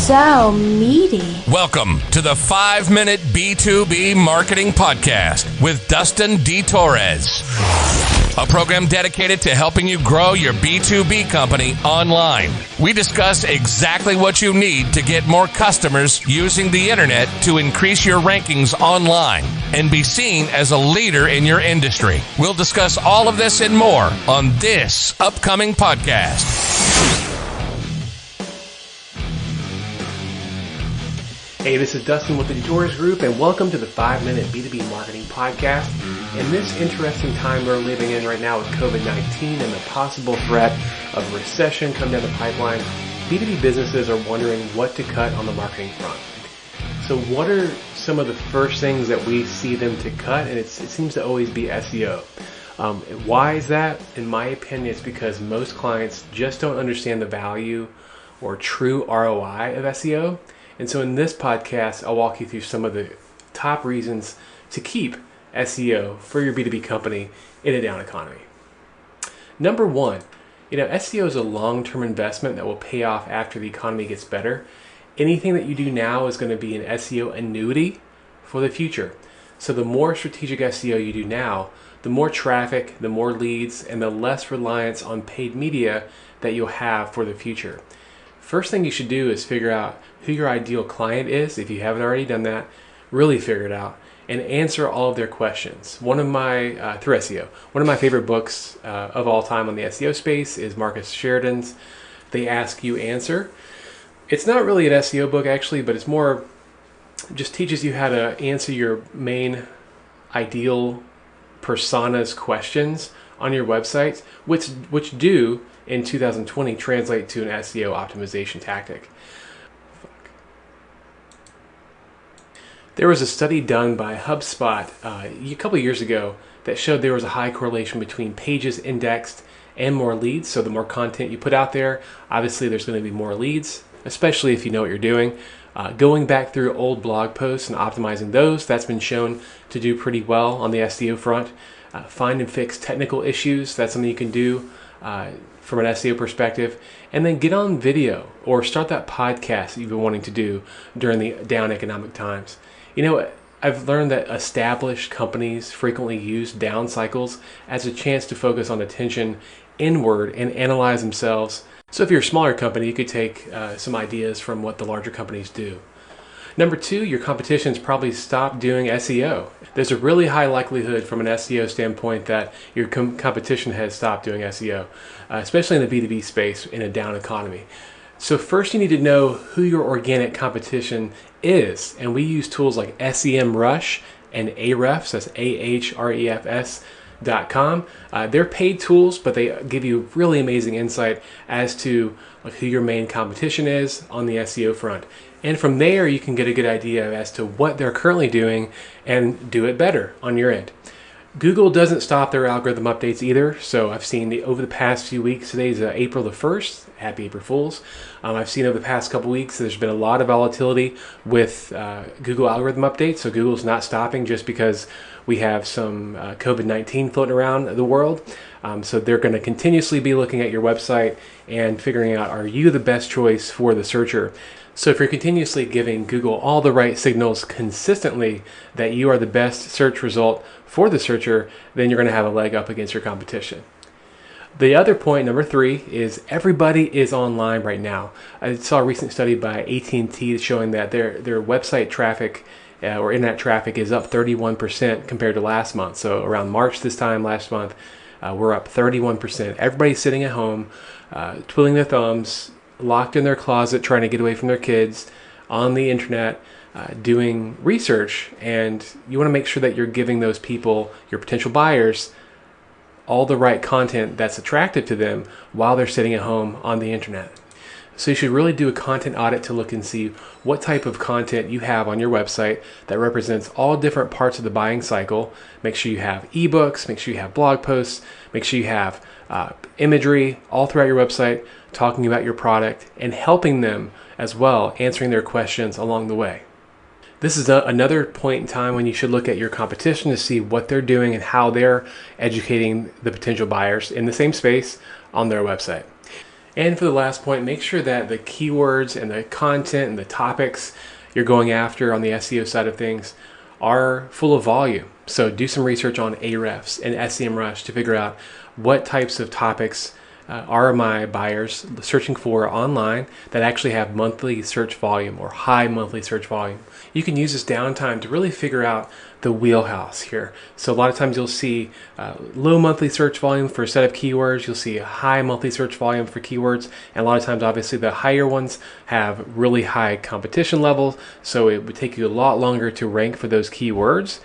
So meaty. Welcome to the 5-Minute B2B Marketing Podcast with Dustin D. Torres, a program dedicated to helping you grow your B2B company online. We discuss exactly what you need to get more customers using the internet to increase your rankings online and be seen as a leader in your industry. We'll discuss all of this and more on this upcoming podcast. Hey, this is Dustin with the Torres Group, and welcome to the 5-Minute B2B Marketing Podcast. In this interesting time we're living in right now with COVID-19 and the possible threat of recession coming down the pipeline, B2B businesses are wondering what to cut on the marketing front. So what are some of the first things that we see them to cut? And it seems to always be SEO. Why is that? In my opinion, it's because most clients just don't understand the value or true ROI of SEO. And so in this podcast, I'll walk you through some of the top reasons to keep SEO for your B2B company in a down economy. Number one, SEO is a long-term investment that will pay off after the economy gets better. Anything that you do now is going to be an SEO annuity for the future. So the more strategic SEO you do now, the more traffic, the more leads, and the less reliance on paid media that you'll have for the future. First thing you should do is figure out who your ideal client is. If you haven't already done that, really figure it out and answer all of their questions. Through SEO. One of my favorite books of all time on the SEO space is Marcus Sheridan's They Ask You Answer. It's not really an SEO book actually, but it's more just teaches you how to answer your main ideal persona's questions on your websites, which do in 2020 translate to an SEO optimization tactic. There was a study done by HubSpot a couple of years ago that showed there was a high correlation between pages indexed and more leads. So the more content you put out there, obviously there's going to be more leads, especially if you know what you're doing. Going back through old blog posts and optimizing those, that's been shown to do pretty well on the SEO front. Find and fix technical issues, that's something you can do from an SEO perspective. And then get on video or start that podcast that you've been wanting to do during the down economic times. I've learned that established companies frequently use down cycles as a chance to focus on attention inward and analyze themselves. So if you're a smaller company, you could take some ideas from what the larger companies do. Number two, your competition's probably stopped doing SEO. There's a really high likelihood from an SEO standpoint that your competition has stopped doing SEO, especially in the B2B space in a down economy. So first you need to know who your organic competition is. And we use tools like SEMrush and Ahrefs, that's Ahrefs.com. They're paid tools, but they give you really amazing insight as to who your main competition is on the SEO front. And from there, you can get a good idea as to what they're currently doing and do it better on your end. Google doesn't stop their algorithm updates either. So I've seen over the past few weeks, today's April the 1st, happy April Fools. I've seen over the past couple weeks, there's been a lot of volatility with Google algorithm updates. So Google's not stopping just because we have some COVID-19 floating around the world. So they're going to continuously be looking at your website and figuring out, are you the best choice for the searcher? So if you're continuously giving Google all the right signals consistently that you are the best search result for the searcher, then you're going to have a leg up against your competition. The other point, number three, is everybody is online right now. I saw a recent study by AT&T showing that their website traffic or internet traffic is up 31% compared to last month. So around March this time last month, we're up 31%. Everybody's sitting at home, twiddling their thumbs, locked in their closet, trying to get away from their kids, on the internet, doing research. And you want to make sure that you're giving those people, your potential buyers, all the right content that's attractive to them while they're sitting at home on the internet. So you should really do a content audit to look and see what type of content you have on your website that represents all different parts of the buying cycle. Make sure you have ebooks, make sure you have blog posts, make sure you have imagery all throughout your website talking about your product and helping them as well, answering their questions along the way. This is another point in time when you should look at your competition to see what they're doing and how they're educating the potential buyers in the same space on their website. And for the last point, make sure that the keywords and the content and the topics you're going after on the SEO side of things are full of volume. So do some research on Ahrefs and SEMrush to figure out what types of topics are my buyers searching for online that actually have monthly search volume or high monthly search volume. You can use this downtime to really figure out the wheelhouse here. So a lot of times you'll see low monthly search volume for a set of keywords. You'll see a high monthly search volume for keywords. And a lot of times, obviously, the higher ones have really high competition levels. So it would take you a lot longer to rank for those keywords.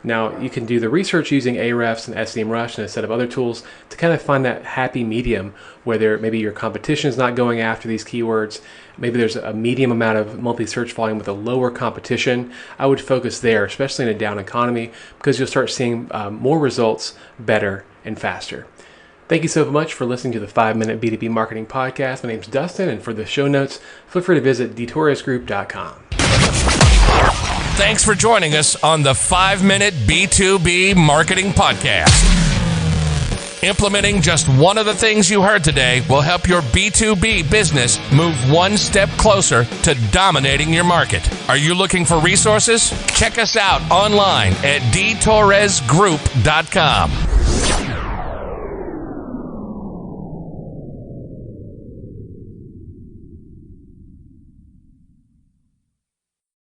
Now, you can do the research using Ahrefs and SEMrush and a set of other tools to kind of find that happy medium where maybe your competition is not going after these keywords. Maybe there's a medium amount of monthly search volume with a lower competition. I would focus there, especially in a down economy, because you'll start seeing more results better and faster. Thank you so much for listening to the 5-Minute B2B Marketing Podcast. My name's Dustin, and for the show notes, feel free to visit dtorresgroup.com. Thanks for joining us on the 5-Minute B2B Marketing Podcast. Implementing just one of the things you heard today will help your B2B business move one step closer to dominating your market. Are you looking for resources? Check us out online at dtorresgroup.com.